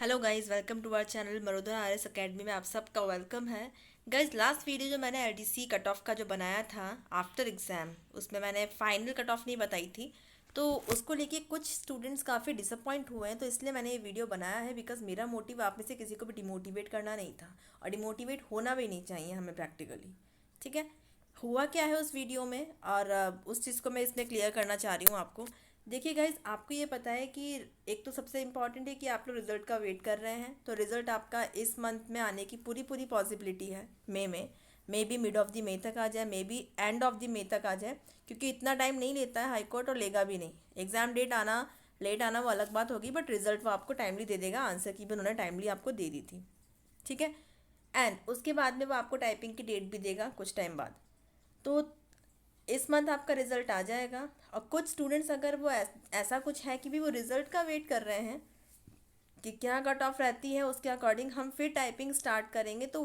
Hello guys, welcome to our channel Marudhar RS Academy में आप सबका वेलकम है। गाइस, लास्ट वीडियो जो मैंने एलडीसी कट ऑफ का जो बनाया था आफ्टर एग्ज़ाम, उसमें मैंने फाइनल कट ऑफ नहीं बताई थी। तो उसको लेके कुछ स्टूडेंट्स काफ़ी डिसअपॉइंट हुए हैं, तो इसलिए मैंने ये वीडियो बनाया है। बिकॉज मेरा मोटिव आप में से किसी को भी डिमोटिवेट करना नहीं था, और डिमोटिवेट होना भी नहीं चाहिए हमें प्रैक्टिकली। ठीक है, हुआ क्या है उस वीडियो में, और उस चीज़ को मैं इसमें क्लियर करना चाह रही हूँ आपको। देखिए गाइज, आपको ये पता है कि एक तो सबसे इम्पॉर्टेंट है कि आप लोग रिज़ल्ट का वेट कर रहे हैं। तो रिज़ल्ट आपका इस मंथ में आने की पूरी पूरी पॉसिबिलिटी है। मई में, may be mid of the May तक आ जाए, may be end of the May तक आ जाए, क्योंकि इतना टाइम नहीं लेता है हाई कोर्ट, और लेगा भी नहीं। एग्ज़ाम डेट आना लेट आना वो अलग बात होगी, बट रिज़ल्ट वो आपको टाइमली दे देगा। आंसर की भी उन्होंने टाइमली आपको दे दी थी। ठीक है, एंड उसके बाद में वो आपको टाइपिंग की डेट भी देगा कुछ टाइम बाद। तो इस मंथ आपका रिजल्ट आ जाएगा। और कुछ स्टूडेंट्स अगर वो ऐसा कुछ है कि भी वो रिजल्ट का वेट कर रहे हैं कि क्या कट ऑफ रहती है, उसके अकॉर्डिंग हम फिर टाइपिंग स्टार्ट करेंगे, तो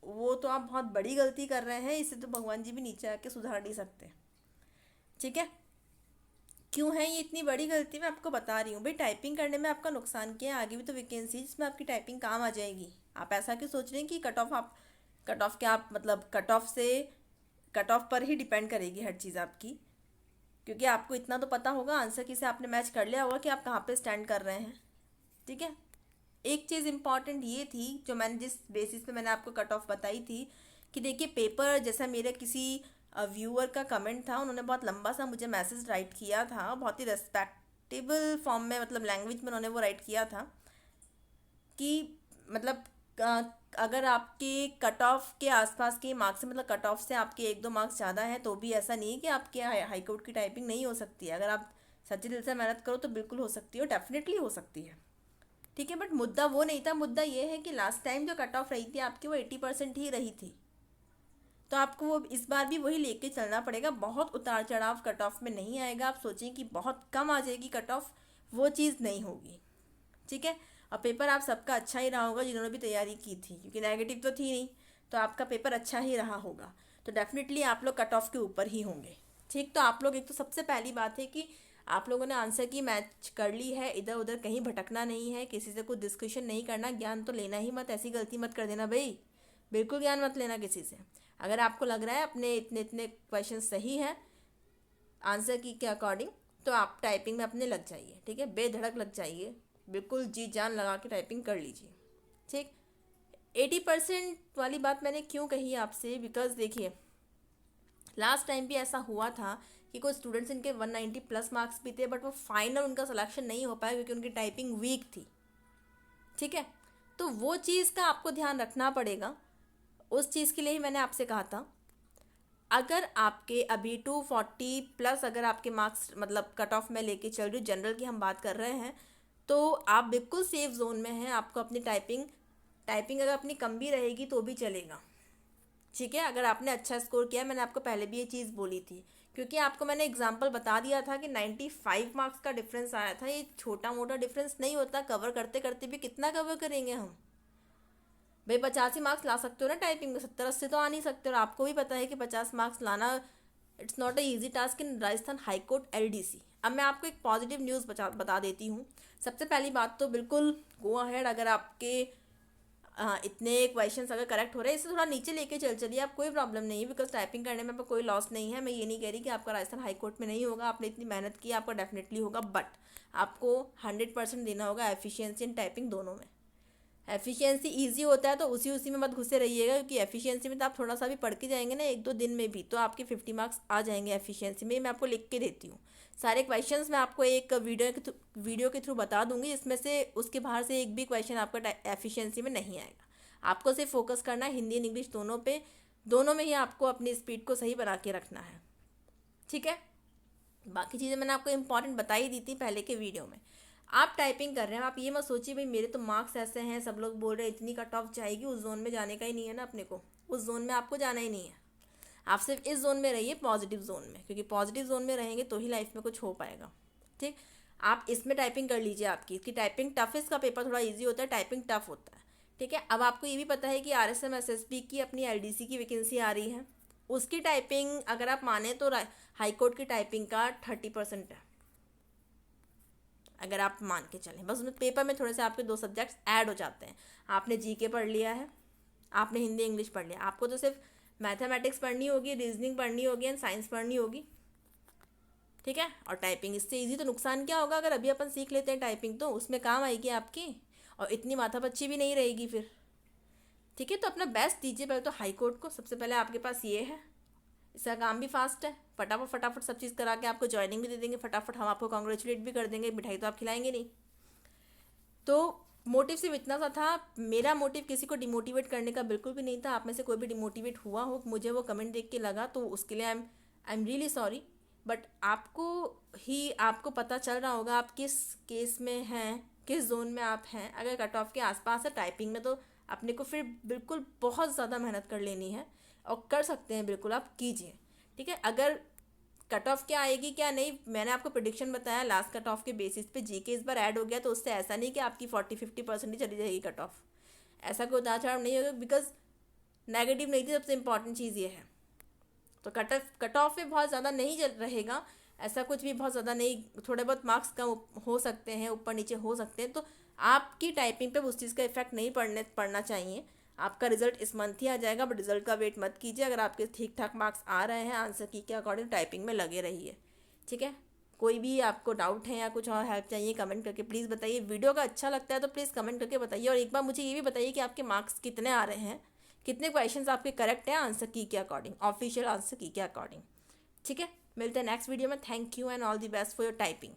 वो तो आप बहुत बड़ी गलती कर रहे हैं। इसे तो भगवान जी भी नीचे आके सुधार नहीं सकते। ठीक है, क्यों है ये इतनी बड़ी गलती, मैं आपको बता रही हूँ। भाई, टाइपिंग करने में आपका नुकसान क्या है? आगे भी तो वैकेंसी जिसमें आपकी टाइपिंग काम आ जाएगी। आप ऐसा क्यों सोच रहे हैं कि कट ऑफ आप कट ऑफ क्या आप मतलब कट ऑफ से कट ऑफ पर ही डिपेंड करेगी हर चीज़ आपकी। क्योंकि आपको इतना तो पता होगा, आंसर की से आपने मैच कर लिया होगा कि आप कहाँ पे स्टैंड कर रहे हैं। ठीक है, एक चीज़ इम्पॉर्टेंट ये थी जो मैंने जिस बेसिस पे मैंने आपको कट ऑफ बताई थी, कि देखिए पेपर जैसा मेरे किसी व्यूअर का कमेंट था। उन्होंने बहुत लंबा सा मुझे मैसेज राइट किया था, बहुत ही रेस्पेक्टेबल फॉर्म में, मतलब लैंग्वेज में उन्होंने वो राइट किया था कि मतलब अगर आपके कट ऑफ के आसपास के मार्क्स से, मतलब कट ऑफ से आपके एक दो मार्क्स ज़्यादा हैं, तो भी ऐसा नहीं है कि आपके हाई कोर्ट की टाइपिंग नहीं हो सकती है। अगर आप सच्चे दिल से मेहनत करो तो बिल्कुल हो सकती है, और डेफिनेटली हो सकती है। ठीक है, बट मुद्दा वो नहीं था। मुद्दा ये है कि लास्ट टाइम जो कट ऑफ रही थी आपकी, वो 80% ही रही थी। तो आपको वो इस बार भी वही लेके चलना पड़ेगा। बहुत उतार चढ़ाव कट ऑफ में नहीं आएगा। आप सोचें कि बहुत कम आ जाएगी कट ऑफ, वो चीज़ नहीं होगी। ठीक है, और पेपर आप सबका अच्छा ही रहा होगा जिन्होंने भी तैयारी की थी, क्योंकि नेगेटिव तो थी नहीं। तो आपका पेपर अच्छा ही रहा होगा। तो डेफिनेटली आप लोग कट ऑफ के ऊपर ही होंगे। ठीक, तो आप लोग, एक तो सबसे पहली बात है कि आप लोगों ने आंसर की मैच कर ली है। इधर उधर कहीं भटकना नहीं है, किसी से कुछ डिस्कशन नहीं करना। ज्ञान तो लेना ही मत, ऐसी गलती मत कर देना भाई। बिल्कुल ज्ञान मत लेना किसी से। अगर आपको लग रहा है अपने इतने इतने क्वेश्चन सही हैं आंसर की के अकॉर्डिंग, तो आप टाइपिंग में अपने लग जाइए। ठीक है, बेधड़क लग जाइए, बिल्कुल जी जान लगा के टाइपिंग कर लीजिए। ठीक, 80% वाली बात मैंने क्यों कही आपसे, बिकॉज देखिए लास्ट टाइम भी ऐसा हुआ था कि कुछ स्टूडेंट्स, इनके 190 प्लस मार्क्स भी थे, बट वो फाइनल उनका सिलेक्शन नहीं हो पाया क्योंकि उनकी टाइपिंग वीक थी। ठीक है, तो वो चीज़ का आपको ध्यान रखना पड़ेगा। उस चीज़ के लिए ही मैंने आपसे कहा था, अगर आपके अभी 240 प्लस अगर आपके मार्क्स, मतलब कट ऑफ में लेके चल रही हूँ, जनरल की हम बात कर रहे हैं, तो आप बिल्कुल सेफ जोन में हैं। आपको अपनी टाइपिंग टाइपिंग अगर अपनी कम भी रहेगी तो भी चलेगा। ठीक है, अगर आपने अच्छा स्कोर किया, मैंने आपको पहले भी ये चीज़ बोली थी, क्योंकि आपको मैंने एग्जांपल बता दिया था कि 95 मार्क्स का डिफरेंस आया था। ये छोटा मोटा डिफरेंस नहीं होता। कवर करते करते भी कितना कवर करेंगे हम? भाई, 85 मार्क्स ला सकते हो ना टाइपिंग में, 70-80 तो आ नहीं सकते। और आपको भी पता है कि 50 मार्क्स लाना it's not a easy task in Rajasthan high court LDC. अब मैं आपको एक पॉजिटिव न्यूज़ बता देती हूँ। सबसे पहली बात तो बिल्कुल गो अहेड, अगर आपके इतने क्वेश्चंस अगर करेक्ट हो रहे हैं, इससे थोड़ा नीचे लेके चलिए। आप, कोई प्रॉब्लम नहीं है, बिकॉज टाइपिंग करने में आपको कोई लॉस नहीं है। मैं ये नहीं कह रही कि आपका राजस्थान हाई कोर्ट में नहीं होगा। आपने इतनी मेहनत की, आपका डेफिनेटली होगा, बट आपको 100% देना होगा एफिशिएंसी एंड टाइपिंग दोनों में। एफिशिएंसी इजी होता है तो उसी उसी में मत घुसे रहिएगा, क्योंकि एफिशिएंसी में तो आप थोड़ा सा भी पढ़ के जाएंगे ना एक दो दिन में भी, तो आपके 50 मार्क्स आ जाएंगे एफिशिएंसी में। मैं आपको लिख के देती हूँ सारे क्वेश्चंस। मैं आपको एक वीडियो के थ्रू बता दूंगी, जिसमें से उसके बाहर से एक भी क्वेश्चन आपका एफिशिएंसी में नहीं आएगा। आपको सिर्फ फोकस करना है हिंदी एंड इंग्लिश दोनों पे। दोनों में ही आपको अपनी स्पीड को सही बना के रखना है। ठीक है, बाकी चीज़ें मैंने आपको इंपॉर्टेंट बता ही दी थी पहले के वीडियो में। आप टाइपिंग कर रहे हैं, आप ये मत सोचिए भाई मेरे तो मार्क्स ऐसे हैं, सब लोग बोल रहे हैं इतनी कट ऑफ जाएगी। उस जोन में जाने का ही नहीं है ना अपने को। उस जोन में आपको जाना ही नहीं है। आप सिर्फ इस जोन में रहिए, पॉजिटिव जोन में, क्योंकि पॉजिटिव जोन में रहेंगे तो ही लाइफ में कुछ हो पाएगा। ठीक, आप इसमें टाइपिंग कर लीजिए। आपकी इसकी टाइपिंग टफेस्ट का पेपर थोड़ा ईजी होता है, टाइपिंग टफ होता है। ठीक है, अब आपको ये भी पता है कि आरएसएम एसएसबी की अपनी एलडीसी की वैकेंसी आ रही है। उसकी टाइपिंग अगर आप माने तो हाई कोर्ट की टाइपिंग का 30% है। अगर आप मान के चलें। बस उसमें पेपर में थोड़े से आपके 2 सब्जेक्ट्स ऐड हो जाते हैं। आपने जीके पढ़ लिया है, आपने हिंदी इंग्लिश पढ़ लिया, आपको तो सिर्फ मैथमेटिक्स पढ़नी होगी, रीजनिंग पढ़नी होगी एंड साइंस पढ़नी होगी, ठीक है। और टाइपिंग इससे ईजी। तो नुकसान क्या होगा, अगर अभी अपन सीख लेते हैं टाइपिंग तो उसमें काम आएगी आपकी, और इतनी माथापच्ची भी नहीं रहेगी फिर, ठीक है। तो अपना बेस्ट दीजिए पहले तो हाई कोर्ट को। सबसे पहले आपके पास ये है, इसका काम भी फास्ट है, फटाफट फटाफट सब चीज़ करा के आपको ज्वाइनिंग भी दे देंगे, फटाफट हम आपको कॉन्ग्रेचुलेट भी कर देंगे, मिठाई तो आप खिलाएंगे नहीं। तो मोटिव सिर्फ इतना सा था। मेरा मोटिव किसी को डिमोटिवेट करने का बिल्कुल भी नहीं था। आप में से कोई भी डिमोटिवेट हुआ हो, मुझे वो कमेंट देख के लगा, तो उसके लिए I am really sorry. But आपको पता चल रहा होगा आप किस केस में हैं, किस जोन में आप हैं। अगर कट ऑफ के आसपास है टाइपिंग में, तो अपने को फिर बिल्कुल बहुत ज़्यादा मेहनत कर लेनी है, और कर सकते हैं बिल्कुल, आप कीजिए, ठीक है। अगर कट ऑफ क्या आएगी क्या नहीं, मैंने आपको प्रेडिक्शन बताया लास्ट कट ऑफ के बेसिस पे। जीके इस बार ऐड हो गया, तो उससे ऐसा नहीं कि आपकी 40-50% ही चली जाएगी कट ऑफ, ऐसा कोई उतार चढ़ाव नहीं होगा, बिकॉज नेगेटिव नहीं थी। सबसे इंपॉर्टेंट चीज़ ये है। तो कट ऑफ में बहुत ज़्यादा नहीं रहेगा, ऐसा कुछ भी बहुत ज़्यादा नहीं, थोड़े बहुत मार्क्स कम हो सकते हैं, ऊपर नीचे हो सकते हैं। तो आपकी टाइपिंग पे उस चीज़ का इफेक्ट नहीं पड़ना चाहिए। आपका रिजल्ट इस मंथ ही आ जाएगा, बट रिजल्ट का वेट मत कीजिए। अगर आपके ठीक ठाक मार्क्स आ रहे हैं आंसर की के अकॉर्डिंग, टाइपिंग में लगे रहिए, ठीक है। कोई भी आपको डाउट है या कुछ और हेल्प चाहिए, कमेंट करके प्लीज़ बताइए। वीडियो का अच्छा लगता है तो प्लीज़ कमेंट करके बताइए, और एक बार मुझे ये भी बताइए कि आपके मार्क्स कितने आ रहे हैं, कितने क्वेश्चंस आपके करेक्ट हैं आंसर की के अकॉर्डिंग, ऑफिशियल आंसर की के अकॉर्डिंग, ठीक है। मिलते हैं नेक्स्ट वीडियो में। Thank you and all the best for your typing.